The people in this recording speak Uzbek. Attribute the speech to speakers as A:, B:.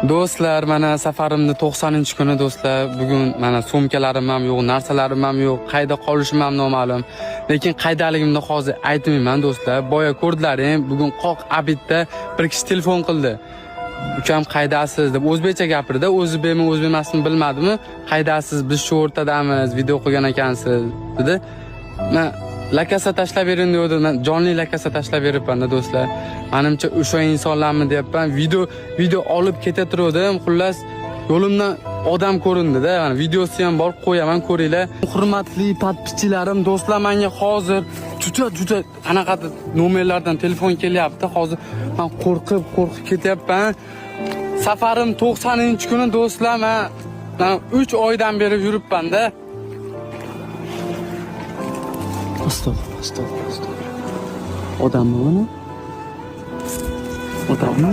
A: Do'stlar, mana safarimni 90-kuni do'stlar. Bugun mana sumkalarim ham yo'q, narsalarim ham yo'q, qayda qolishim ham noma'lum. Lekin qaydaligimni hozir aytmayman do'stlar. Boya ko'rdilaring, bugun qoq abidda bir kishi telefon qildi. Ukam qaydasiz deb o'zbekcha gapirdi. O'zi bemi o'z emasini bilmadimi? Qaydasiz, biz shu o'rtadamiz, video qilgan ekansiz dedi. Men lakasa tashlab bering dedi. Men jonli lakasa tashlab beribman do'stlar. Menimcha o'sha insonlarmi deyapman. Video olib ketaturdim. Xullas, yo'limdan odam ko'rindi-da. Mana videosi ham bor, qo'yaman, ko'ringlar. Hurmatli podpischalarim, do'stlar, menga hozir juda qanaqa nomerlardan telefon kelyapti. Hozir men qo'rqib ketyapman. Safarim 90-kuni do'stlar, men 3 oydan beri yuribman-da. Astagfirullah. Odammi buni? Odammi?